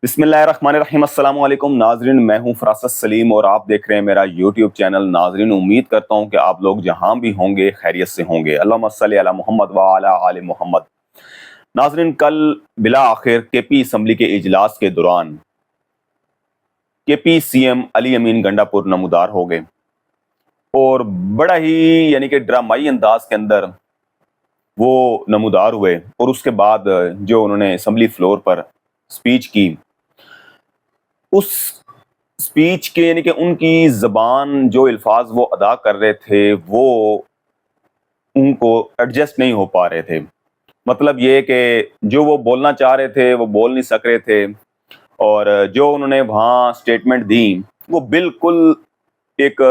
बिस्मिल्लाहिर्रहमानिर्रहीम। अस्सलाम वालेकुम नाजरीन, मैं हूं फरासत सलीम और आप देख रहे हैं मेरा यूट्यूब चैनल। नाजरीन, उम्मीद करता हूं कि आप लोग जहां भी होंगे खैरियत से होंगे। अल्लाहुम्मा सल्ली अला मोहम्मद व अला आले मोहम्मद। नाजरीन, कल बिला आखिर केपी असम्बली के इजलास के दौरान केपी सीएम अली अमीन गंडापुर नमूदार हो गए और बड़ा ही कि ड्रामाई अंदाज के अंदर वो नमूदार हुए। और उसके बाद जो उन्होंने असम्बली फ्लोर पर स्पीच की, उस स्पीच के कि उनकी ज़बान जो अल्फाज वो अदा कर रहे थे वो उनको एडजस्ट नहीं हो पा रहे थे। मतलब ये कि जो वो बोलना चाह रहे थे वो बोल नहीं सक रहे थे, और जो उन्होंने वहाँ स्टेटमेंट दी वो बिल्कुल एक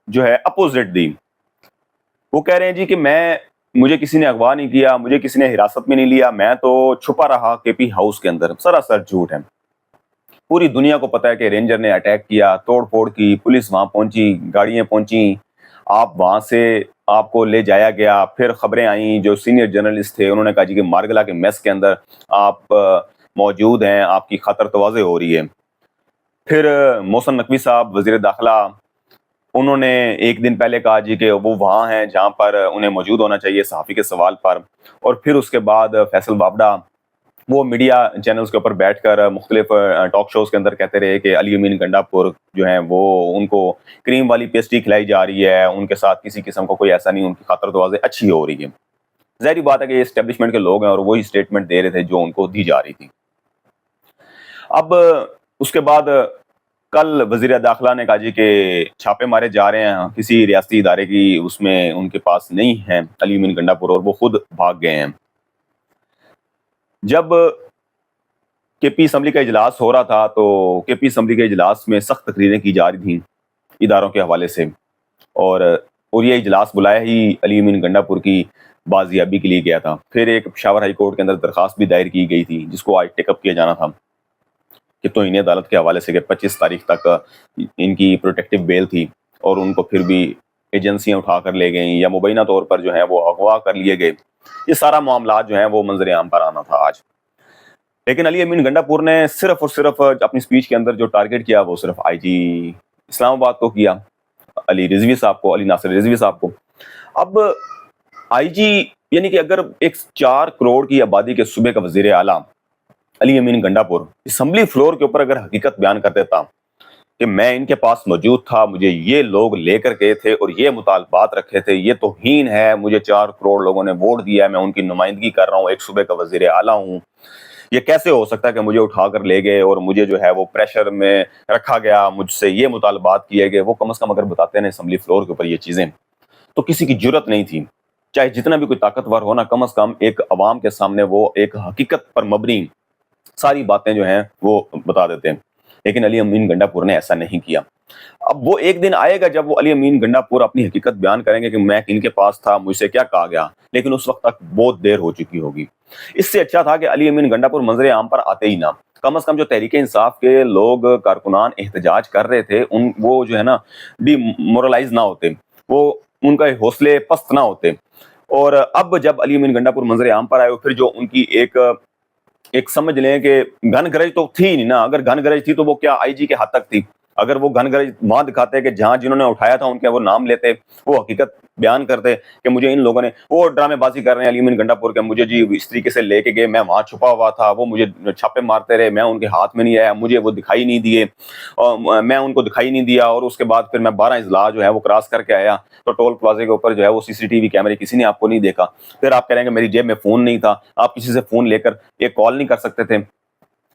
जो है अपोजिट दी। वो कह रहे हैं जी कि मुझे किसी ने अगवा नहीं किया, मुझे किसी ने हिरासत में नहीं लिया, मैं तो छुपा रहा केपी हाउस के अंदर। सरासर झूठ है। पूरी दुनिया को पता है कि रेंजर ने अटैक किया, तोड़ फोड़ की, पुलिस वहां पहुंची, गाड़ियां पहुंची, आप वहां से आपको ले जाया गया। फिर खबरें आई, जो सीनियर जर्नलिस्ट थे उन्होंने कहा जी कि मारगला के मेस के अंदर आप मौजूद हैं, आपकी खतर तवाज़े हो रही है। फिर मोहसिन नकवी साहब वजीर दाखिला, उन्होंने एक दिन पहले कहा जी कि वो वहाँ हैं जहाँ पर उन्हें मौजूद होना चाहिए सहाफ़ी के सवाल पर। और फिर उसके बाद फैसल बाबड़ा वो मीडिया चैनल्स के ऊपर बैठकर मुख्तलिफ टॉक शोज के अंदर कहते रहे कि अली अमीन गंडापुर जो हैं वो उनको क्रीम वाली पेस्ट्री खिलाई जा रही है, उनके साथ किसी किस्म का कोई ऐसा नहीं, उनकी खातर दुआज़ें अच्छी हो रही है। ज़ाहिर बात है कि ये एस्टेब्लिशमेंट के लोग हैं और वही स्टेटमेंट दे रहे थे जो उनको दी जा रही थी। अब उसके बाद कल वजीर दाखिला ने कहा जी कि छापे मारे जा रहे हैं, किसी रियासती इदारे की उसमें उनके पास नहीं है अली अमीन गंडापुर, और वो खुद भाग गए हैं। जब केपी असम्बली का इजलास हो रहा था तो केपी असम्बली के इजलास में सख्त तकरीरें की जा रही थी इदारों के हवाले से, और ये इजलास बुलाया ही अली अमीन गंडापुर की बाजियाबी के लिए गया था। फिर एक पेशावर हाई कोर्ट के अंदर दरखास्त भी दायर की गई थी जिसको आज टेकअप किया जाना था कि तो इन्हें अदालत के हवाले से कि 25 तारीख तक इनकी प्रोटेक्टिव बेल थी और उनको फिर भी एजेंसियां उठा कर ले गई या मुबैना तौर पर जो है वो अगवा कर लिए गए। ये सारा मामला जो है वो मंजर आम पर आना था आज। लेकिन अली अमीन गंडापुर ने सिर्फ और सिर्फ अपनी स्पीच के अंदर जो टारगेट किया वो सिर्फ आईजी इस्लामाबाद को किया, अली रिजवी साहब को, अली नासिर रिजवी साहब को। अब आईजी कि अगर एक 4 करोड़ की आबादी के सूबे का वजीर आला अली अमीन गंडापुर असम्बली फ्लोर के ऊपर अगर हकीकत बयान कर देता कि मैं इनके पास मौजूद था, मुझे ये लोग लेकर गए थे और ये मुतालबात रखे थे, ये तौहीन है, मुझे 4 करोड़ लोगों ने वोट दिया है, मैं उनकी नुमाइंदगी कर रहा हूँ, एक सूबे का वजीर आला हूँ, ये कैसे हो सकता है कि मुझे उठाकर ले गए और मुझे जो है वो प्रेशर में रखा गया, मुझसे ये मुतालबात किए गए। वो कम से कम अगर बताते हैं असम्बली फ्लोर के ऊपर ये चीज़ें, तो किसी की जुर्रत नहीं थी, चाहे जितना भी कोई ताकतवर हो ना, कम से कम एक अवाम के सामने वो एक हकीकत पर मबनी सारी बातें जो हैं वो बता देते हैं। लेकिन अली अमीन गंडापुर ने ऐसा नहीं किया। अब वो एक दिन आएगा जब वो अली अमीन गंडापुर अपनी हकीकत बयान करेंगे कि मैं इनके पास था, मुझसे क्या कहा गया, लेकिन उस वक्त तक बहुत देर हो चुकी होगी। इससे अच्छा था कि अली अमीन गंडापुर मंजर आम पर आते ही ना। कम से कम जो तहरीक इंसाफ के लोग कारकुनान एहतजाज कर रहे थे वो जो है ना डिमोरलाइज ना होते, वो उनका हौसले पस्त ना होते। और अब जब अली अमीन गंडापुर मंजर आम पर आए, फिर जो उनकी एक समझ लें कि घन गरज तो थी नहीं ना। अगर घन गरज थी तो वो क्या आईजी के हाथ तक थी? अगर वो घन गरज वहां दिखाते कि जहां जिन्होंने उठाया था उनके वो नाम लेते, वो हकीकत बयान करते कि मुझे इन लोगों ने, वो ड्रामेबाजी कर रहे हैं अली अमीन गंडापुर के, मुझे जी इस तरीके से लेके गए, मैं वहां छुपा हुआ था, वो मुझे छापे मारते रहे, मैं उनके हाथ में नहीं आया, मुझे वो दिखाई नहीं दिए, और मैं उनको दिखाई नहीं दिया, और उसके बाद फिर मैं 12 इजला जो है वो क्रॉस करके आया तो टोल प्लाजे के ऊपर जो है वो सीसीटीवी कैमरे किसी ने आपको नहीं देखा। फिर आप कह रहे हैं कि मेरी जेब में फोन नहीं था, आप किसी से फोन लेकर एक कॉल नहीं कर सकते थे,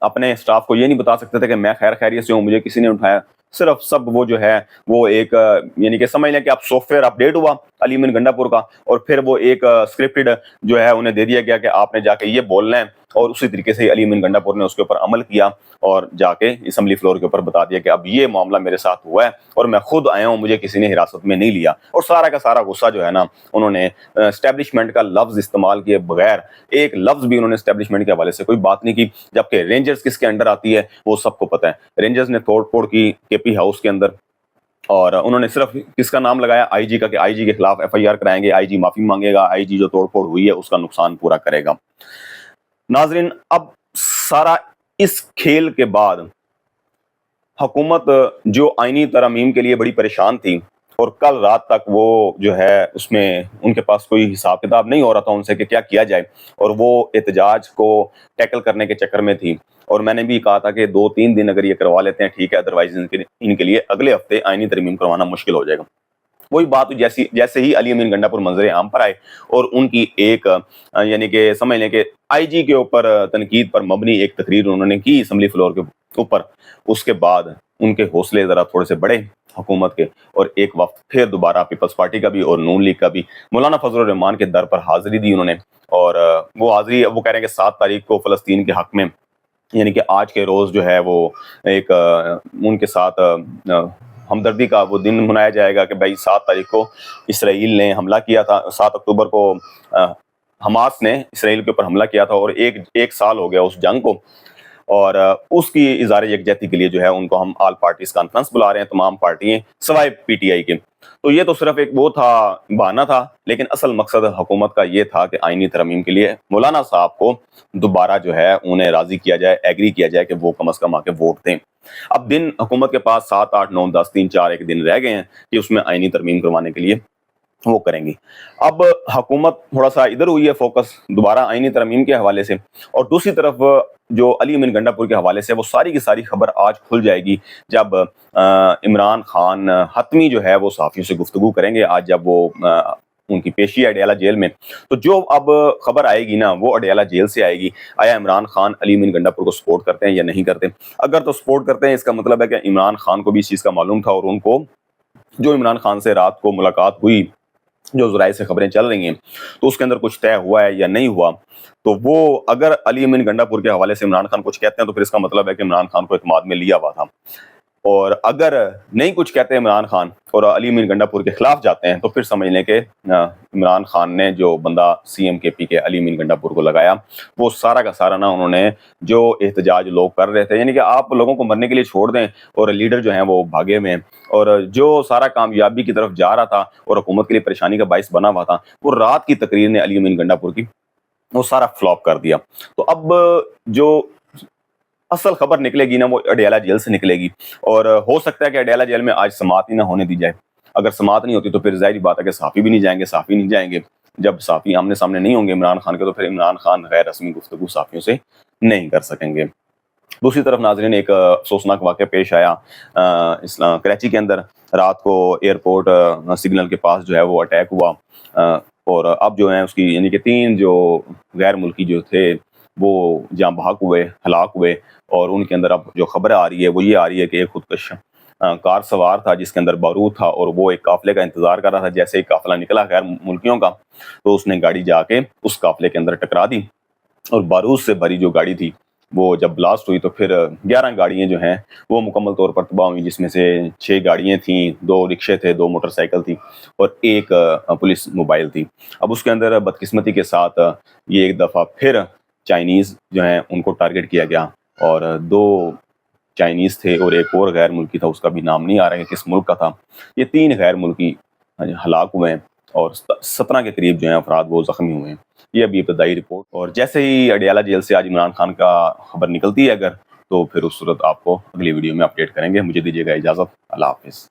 अपने स्टाफ को ये नहीं बता सकते थे कि मैं खैर खैरियत से हूँ, मुझे किसी ने उठाया। सिर्फ सब वो जो है वो एक कि समझ लें कि आप सॉफ्टवेयर अपडेट हुआ अली अमीन गंडापुर का, और फिर वो एक स्क्रिप्टेड जो है उन्हें दे दिया गया कि आपने जाके ये बोलना है, और उसी तरीके से अली अमीन गंडापुर ने उसके ऊपर अमल किया और जाके असम्बली फ्लोर के ऊपर बता दिया कि अब ये मामला मेरे साथ हुआ है और मैं खुद आया हूँ, मुझे किसी ने हिरासत में नहीं लिया। और सारा का सारा गुस्सा जो है ना उन्होंने एस्टेब्लिशमेंट का लफ्ज इस्तेमाल किए बगैर, एक लफ्ज भी उन्होंने एस्टेब्लिशमेंट के हवाले से कोई बात नहीं की। जबकि रेंजर्स किसके अंडर आती है वो सबको पता है। रेंजर्स ने तोड़ फोड़ की केपी हाउस के अंदर, और उन्होंने सिर्फ किसका नाम लगाया, आईजी का, कि आईजी के खिलाफ एफआईआर कराएंगे, आईजी माफी मांगेगा, आईजी जो तोड़फोड़ हुई है उसका नुकसान पूरा करेगा। नाजरीन, अब सारा इस खेल के बाद हुकूमत जो आईनी तरमीम के लिए बड़ी परेशान थी, और कल रात तक वो जो है उसमें उनके पास कोई हिसाब किताब नहीं हो रहा था उनसे कि क्या किया जाए, और वो एहतजाज को टैकल करने के चक्कर में थी। और मैंने भी कहा था कि 2-3 दिन अगर ये करवा लेते हैं ठीक है, अदरवाइज इनके लिए अगले हफ्ते आईनी तरमीम करवाना मुश्किल हो जाएगा। वही बात हुई जैसी जैसे ही अली अमीन गंडापुर मंजर आम पर आए और उनकी एक यानी कि समझ लें कि आईजी के ऊपर तनकीद पर मबनी एक तकरीर उन्होंने की असम्बली फ्लोर के ऊपर। उसके बाद उनके हौसले ज़रा थोड़े से बढ़े हुकूमत के, और एक वक्त फिर दोबारा पीपल्स पार्टी का भी और नून लीग का भी मौलाना फजल रहमान के दर पर हाजिरी दी उन्होंने। और वो हाजिरी वो कह रहे हैं कि 7 तारीख को फ़लस्तीन के हक में, यानी कि आज के रोज़ जो है वो एक उनके साथ हमदर्दी का वो दिन मनाया जाएगा कि भाई 7 तारीख को इसराइल ने हमला किया था, 7 अक्टूबर को अ, हमास ने इसराइल के ऊपर हमला किया था, और एक साल हो गया उस जंग को। और उसकी इज़हार यकजहती के लिए जो है उनको हम ऑल पार्टीज कॉन्फ्रेंस बुला रहे हैं, तमाम पार्टियां सवाए पीटीआई के। तो ये तो सिर्फ एक वो था, बहाना था, लेकिन असल मकसद हुकूमत का ये था कि आईनी तरमीम के लिए मौलाना साहब को दोबारा जो है उन्हें राजी किया जाए, एग्री किया जाए कि वो कम अज़ कम आके वोट दें। अब दिन हुकूमत के पास 7, 8, 9, 10, 3, 4 एक दिन रह गए हैं कि उसमें आईनी तरमीम करवाने के लिए वो करेंगी। अब हुकूमत थोड़ा-सा इधर हुई है फोकस दोबारा आईनी तरमीम के हवाले से, और दूसरी तरफ जो अली अमीन गंडापुर के हवाले से वो सारी की सारी खबर आज खुल जाएगी जब इमरान खान हतमी जो है वो सहाफ़ियों से गुफ्तगू करेंगे आज, जब वो उनकी पेशी है अडयाला जेल में। तो जो अब खबर आएगी ना वो अडयाला जेल से आएगी। आया इमरान खान अली अमीन गंडापुर को सपोर्ट करते हैं या नहीं करते? अगर तो सपोर्ट करते हैं, इसका मतलब है कि इमरान खान को भी इस चीज़ का मालूम था, और उनको जो इमरान खान से रात को मुलाकात हुई, जो ज़राए से खबरें चल रही हैं, तो उसके अंदर कुछ तय हुआ है या नहीं हुआ। तो वो अगर अली अमीन गंडापुर के हवाले से इमरान खान कुछ कहते हैं तो फिर इसका मतलब है कि इमरान खान को इत्मीनान में लिया हुआ था। और अगर नहीं कुछ कहते इमरान खान और अली अमीन गंडापुर के खिलाफ जाते हैं, तो फिर समझ लें कि इमरान खान ने जो बंदा सीएम के पी के अली अमीन गंडापुर को लगाया, वो सारा का सारा ना उन्होंने जो एहतजाज लोग कर रहे थे, यानी कि आप लोगों को मरने के लिए छोड़ दें और लीडर जो हैं वो भागे हुए हैं, और जो सारा कामयाबी की तरफ जा रहा था और हुकूमत के लिए परेशानी का बाइस बना हुआ था, वो रात की तकरीर ने अली अमीन गंडापुर की वो सारा फ्लॉप कर दिया। तो अब जो असल खबर निकलेगी ना वो अडयाला जेल से निकलेगी, और हो सकता है कि अडयाला जेल में आज समाअत ही ना होने दी जाए। अगर समाअत नहीं होती तो फिर ज़ाहिर बात है कि सहाफ़ी भी नहीं जाएंगे, सहाफ़ी नहीं जाएंगे। जब सहाफ़ी आमने सामने नहीं होंगे इमरान खान के, तो फिर इमरान खान गैर रस्मी गुफ्तगू सहाफ़ियों से नहीं कर सकेंगे। दूसरी तरफ नाज़रीन एक अफसोसनाक वाक़या पेश आया कराची के अंदर। रात को एयरपोर्ट सिग्नल के पास जो है वो अटैक हुआ, और अब जो है उसकी यानी कि 3 जो गैर मुल्की जो थे वो जाँ बहक हुए, हलाक हुए, और उनके अंदर अब जो खबर आ रही है वो ये आ रही है कि एक खुदकश कार सवार था जिसके अंदर बारूद था, और वो एक काफ़िले का इंतज़ार कर रहा था। जैसे ही काफ़िला निकला गैर मुल्कियों का, तो उसने गाड़ी जाके उस काफ़िले के अंदर टकरा दी, और बारूद से भरी जो गाड़ी थी वो जब ब्लास्ट हुई तो फिर 11 गाड़ियाँ जो हैं वो मुकम्मल तौर पर तबाह हुई, जिसमें से 6 गाड़ियाँ थीं, 2 रिक्शे थे, 2 मोटरसाइकिल थी, और 1 पुलिस मोबाइल थी। अब उसके अंदर बदकिस्मती के साथ ये एक दफ़ा फिर चाइनीज़ जो हैं उनको टारगेट किया गया, और 2 चाइनीज़ थे और एक और गैर मुल्की था, उसका भी नाम नहीं आ रहा है कि किस मुल्क का था। ये 3 गैर मुल्की हलाक हुए हैं, और 17 के करीब जो हैं अफराद वो ज़ख्मी हुए हैं। ये अभी इब्तदाई रिपोर्ट, और जैसे ही अडयाला जेल से आज इमरान खान का खबर निकलती है अगर, तो फिर उस सूरत आपको अगली वीडियो में अपडेट करेंगे। मुझे दीजिएगा इजाज़त। अल्लाह हाफ़िज़।